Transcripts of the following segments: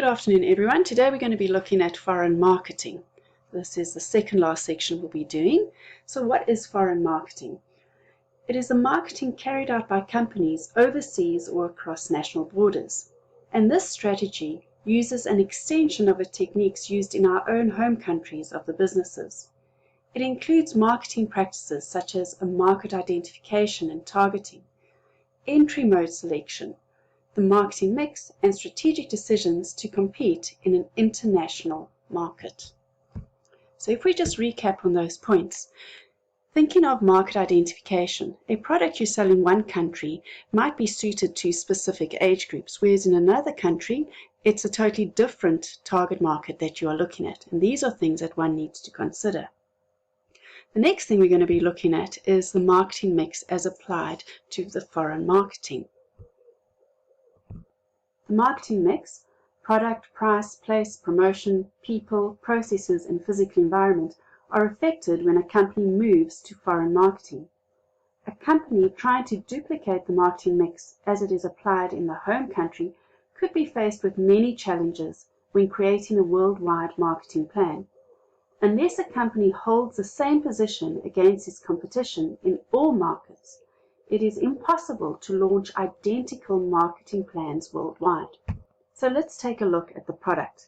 Good afternoon, everyone. Today we're going to be looking at foreign marketing. This is the second last section we'll be doing. So what is foreign marketing? It is the marketing carried out by companies overseas or across national borders. And this strategy uses an extension of the techniques used in our own home countries of the businesses. It includes marketing practices such as a market identification and targeting, entry mode selection, the marketing mix, and strategic decisions to compete in an international market. So if we just recap on those points, thinking of market identification, a product you sell in one country might be suited to specific age groups, whereas in another country, it's a totally different target market that you are looking at. And these are things that one needs to consider. The next thing we're going to be looking at is the marketing mix as applied to the foreign marketing. The marketing mix, product, price, place, promotion, people, processes, and physical environment are affected when a company moves to foreign marketing. A company trying to duplicate the marketing mix as it is applied in the home country could be faced with many challenges when creating a worldwide marketing plan. Unless a company holds the same position against its competition in all markets, it is impossible to launch identical marketing plans worldwide. So let's take a look at the product.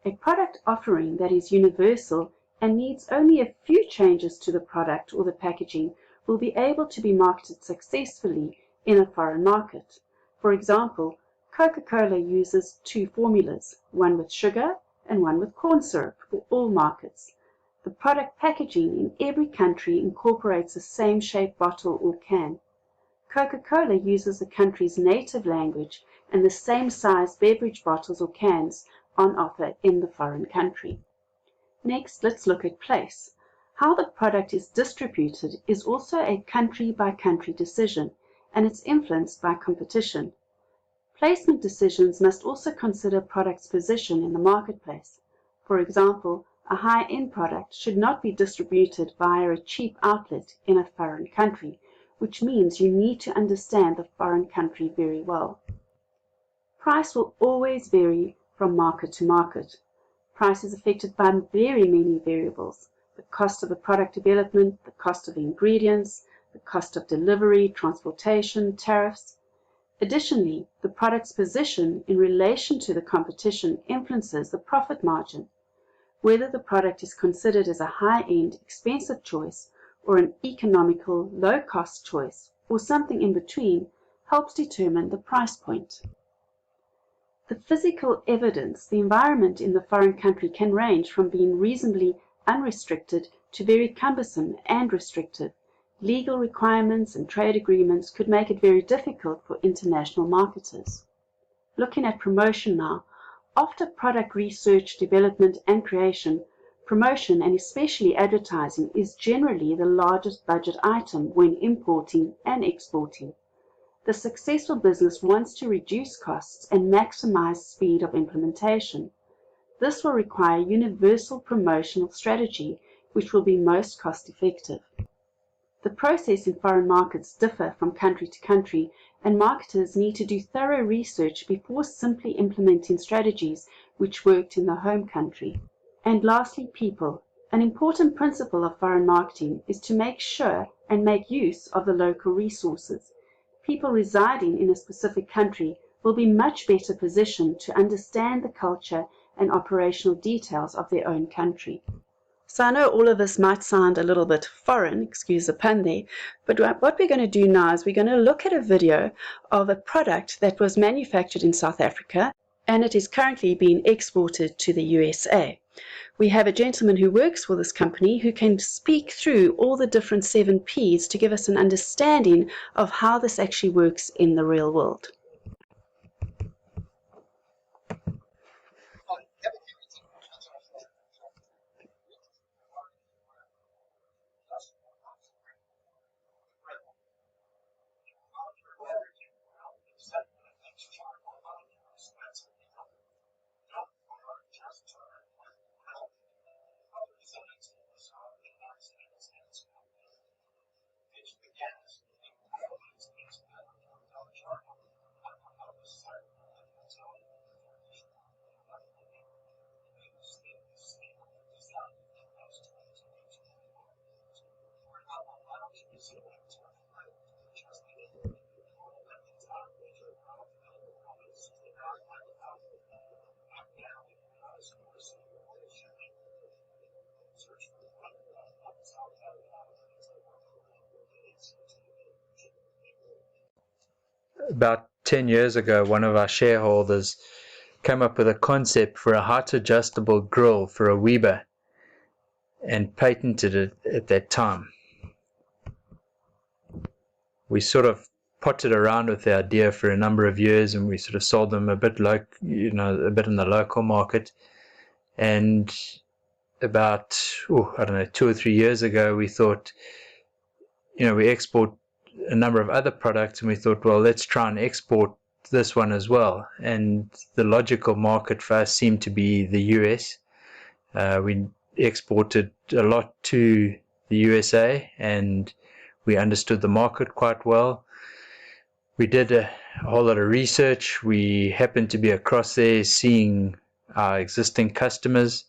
A product offering that is universal and needs only a few changes to the product or the packaging will be able to be marketed successfully in a foreign market. For example, Coca-Cola uses two formulas, one with sugar and one with corn syrup for all markets. The product packaging in every country incorporates the same shaped bottle or can. Coca-Cola uses the country's native language and the same size beverage bottles or cans on offer in the foreign country. Next, let's look at place. How the product is distributed is also a country-by-country decision, and it's influenced by competition. Placement decisions must also consider product's position in the marketplace. For example, a high-end product should not be distributed via a cheap outlet in a foreign country, which means you need to understand the foreign country very well. Price will always vary from market to market. Price is affected by very many variables: the cost of the product development, the cost of the ingredients, the cost of delivery, transportation, tariffs. Additionally, the product's position in relation to the competition influences the profit margin. Whether the product is considered as a high-end, expensive choice or an economical, low-cost choice, or something in between, helps determine the price point. The physical evidence, the environment in the foreign country can range from being reasonably unrestricted to very cumbersome and restrictive. Legal requirements and trade agreements could make it very difficult for international marketers. Looking at promotion now, after product research, development, and creation, promotion, and especially advertising, is generally the largest budget item when importing and exporting. The successful business wants to reduce costs and maximize speed of implementation. This will require universal promotional strategy, which will be most cost-effective. The process in foreign markets differ from country to country, and marketers need to do thorough research before simply implementing strategies which worked in the home country. And lastly, people. An important principle of foreign marketing is to make sure and make use of the local resources. People residing in a specific country will be much better positioned to understand the culture and operational details of their own country. So I know all of this might sound a little bit foreign, excuse the pun there, but what we're going to do now is we're going to look at a video of a product that was manufactured in South Africa and it is currently being exported to the USA. We have a gentleman who works for this company who can speak through all the different 7 Ps to give us an understanding of how this actually works in the real world. About 10 years ago, one of our shareholders came up with a concept for a height adjustable grill for a Weber and patented it at that time. We sort of potted around with the idea for a number of years, and we sort of sold them a bit a bit in the local market. And about, I don't know, 2 or 3 years ago, we thought, we export a number of other products, and we thought, well, let's try and export this one as well. And the logical market for us seemed to be the US. We exported a lot to the USA, and we understood the market quite well. We did a whole lot of research. We happened to be across there seeing our existing customers.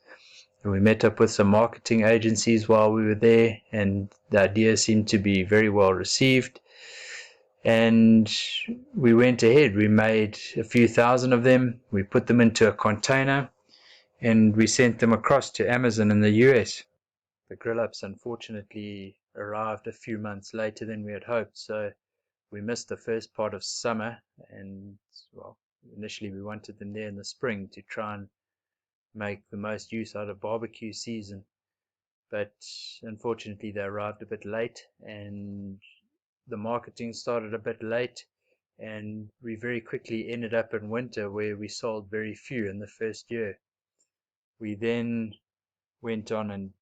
And we met up with some marketing agencies while we were there, and the idea seemed to be very well received. And we went ahead. We made a few thousand of them. We put them into a container, and we sent them across to Amazon in the US. The grill-ups unfortunately arrived a few months later than we had hoped, so we missed the first part of summer. And well, initially we wanted them there in the spring to try and make the most use out of barbecue season, but unfortunately they arrived a bit late, and the marketing started a bit late, and we very quickly ended up in winter where we sold very few in the first year. We then went on and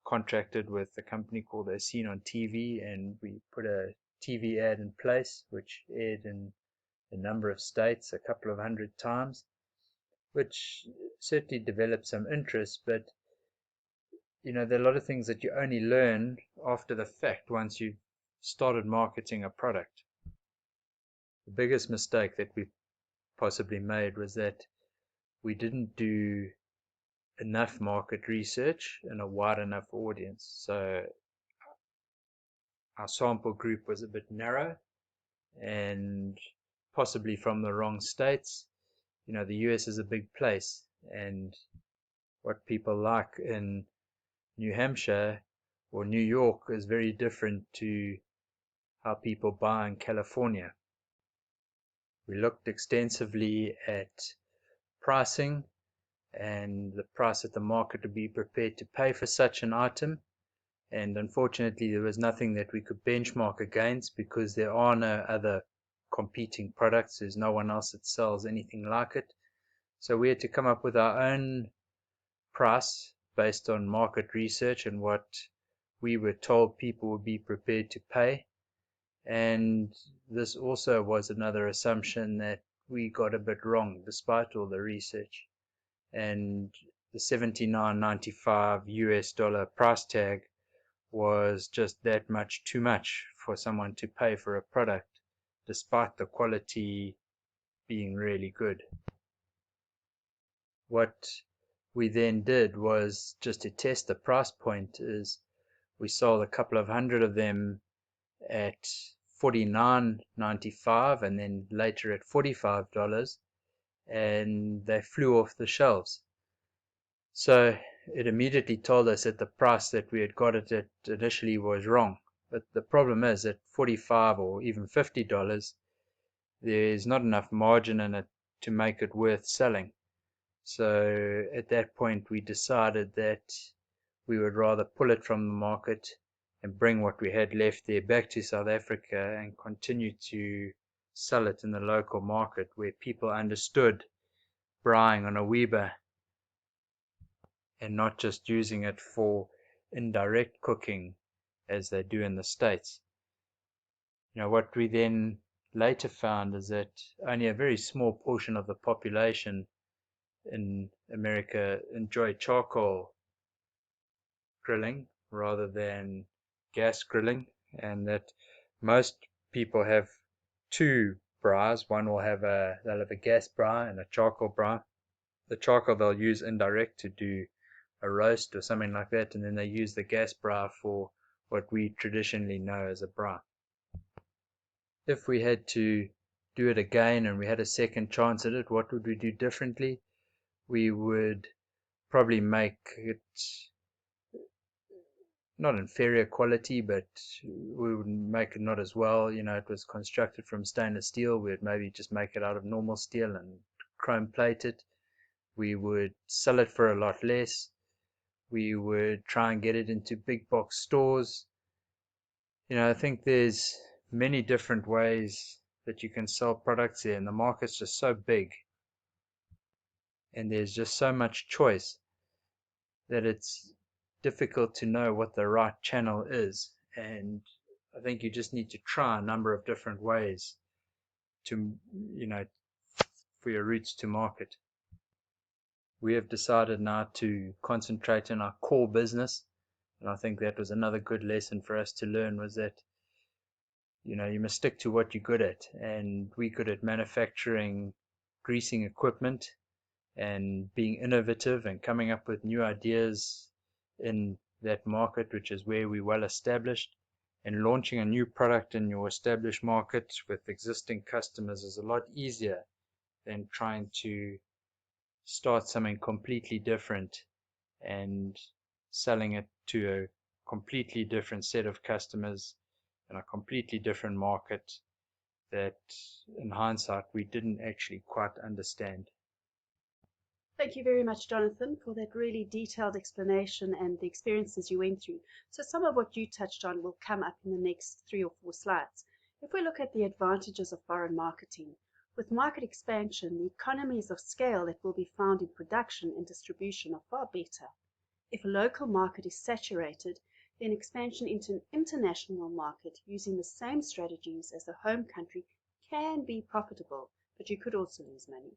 contracted with a company called As Seen on TV, and we put a TV ad in place which aired in a number of states, a couple of 100 times, which certainly developed some interest. But there are a lot of things that you only learn after the fact once you've started marketing a product. The biggest mistake that we possibly made was that we didn't do enough market research in a wide enough audience. So our sample group was a bit narrow, and possibly from the wrong states. The US is a big place, and what people like in New Hampshire or New York is very different to how people buy in California. We looked extensively at pricing and the price that the market would be prepared to pay for such an item, and unfortunately there was nothing that we could benchmark against because there are no other competing products. There's no one else that sells anything like it. So we had to come up with our own price based on market research and what we were told people would be prepared to pay. And this also was another assumption that we got a bit wrong despite all the research. And the $79.95 US price tag was just that much too much for someone to pay for a product, despite the quality being really good. What we then did was, just to test the price point, is we sold a couple of hundred of them at $49.95 and then later at $45, and they flew off the shelves. So it immediately told us that the price that we had got it at initially was wrong. But the problem is at $45 or even $50, there's not enough margin in it to make it worth selling. So at that point we decided that we would rather pull it from the market and bring what we had left there back to South Africa and continue to sell it in the local market where people understood braaiing on a Weber and not just using it for indirect cooking as they do in the States. What we then later found is that only a very small portion of the population in America enjoy charcoal grilling rather than gas grilling, and that most people have two braais. One will have they'll have a gas braai and a charcoal braai. The charcoal they'll use indirect to do a roast or something like that, and then they use the gas braai for what we traditionally know as a braai. If we had to do it again and we had a second chance at it, what would we do differently? We would probably make it not inferior quality, but we would make it not as well. It was constructed from stainless steel. We'd maybe just make it out of normal steel and chrome plate it. We would sell it for a lot less. We would try and get it into big box stores. I think there's many different ways that you can sell products there, and the market's just so big and there's just so much choice that it's difficult to know what the right channel is. And I think you just need to try a number of different ways to, for your routes to market. We have decided now to concentrate on our core business. And I think that was another good lesson for us to learn, was that, you must stick to what you're good at. And we're good at manufacturing greasing equipment and being innovative and coming up with new ideas in that market, which is where we're well established. And launching a new product in your established market with existing customers is a lot easier than trying to start something completely different and selling it to a completely different set of customers in a completely different market that in hindsight we didn't actually quite understand. Thank you very much, Jonathan, for that really detailed explanation and the experiences you went through. So some of what you touched on will come up in the next 3 or 4 slides. If we look at the advantages of foreign marketing, with market expansion, the economies of scale that will be found in production and distribution are far better. If a local market is saturated, then expansion into an international market using the same strategies as the home country can be profitable, but you could also lose money.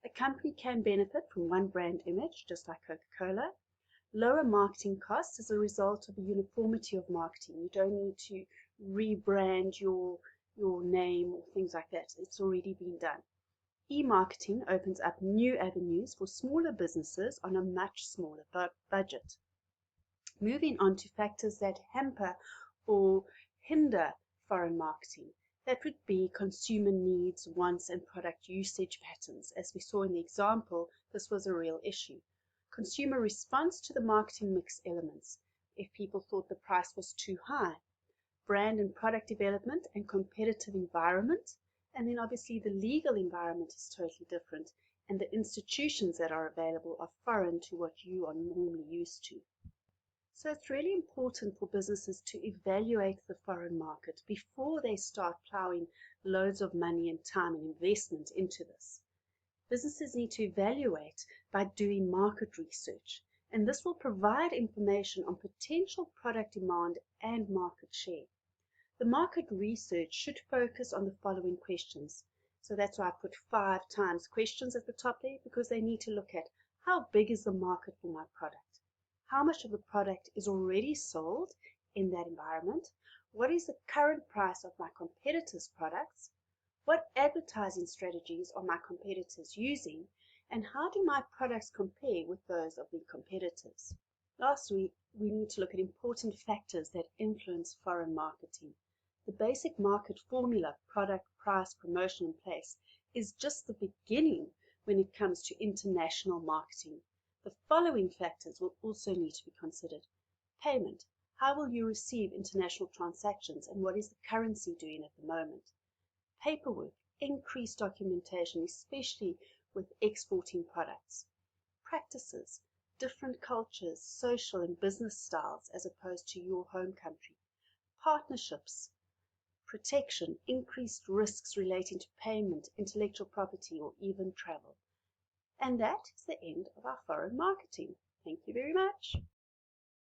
A company can benefit from one brand image, just like Coca-Cola. Lower marketing costs as a result of the uniformity of marketing. You don't need to rebrand your name or things like that. It's already been done. E-marketing opens up new avenues for smaller businesses on a much smaller budget. Moving on to factors that hamper or hinder foreign marketing. That would be consumer needs, wants, and product usage patterns. As we saw in the example, this was a real issue. Consumer response to the marketing mix elements. If people thought the price was too high. Brand and product development and competitive environment. And then obviously the legal environment is totally different. And the institutions that are available are foreign to what you are normally used to. So it's really important for businesses to evaluate the foreign market before they start plowing loads of money and time and investment into this. Businesses need to evaluate by doing market research, and this will provide information on potential product demand and market share. The market research should focus on the following questions. So that's why I put 5 times questions at the top there, because they need to look at how big is the market for my product? How much of the product is already sold in that environment? What is the current price of my competitors' products? What advertising strategies are my competitors using? And how do my products compare with those of the competitors? Lastly, we need to look at important factors that influence foreign marketing. The basic market formula, product, price, promotion, and place, is just the beginning when it comes to international marketing. The following factors will also need to be considered. Payment. How will you receive international transactions and what is the currency doing at the moment? Paperwork. Increased documentation, especially with exporting products. Practices. Different cultures, social and business styles as opposed to your home country. Partnerships. Protection. Increased risks relating to payment, intellectual property, or even travel. And that is the end of our foreign marketing. Thank you very much.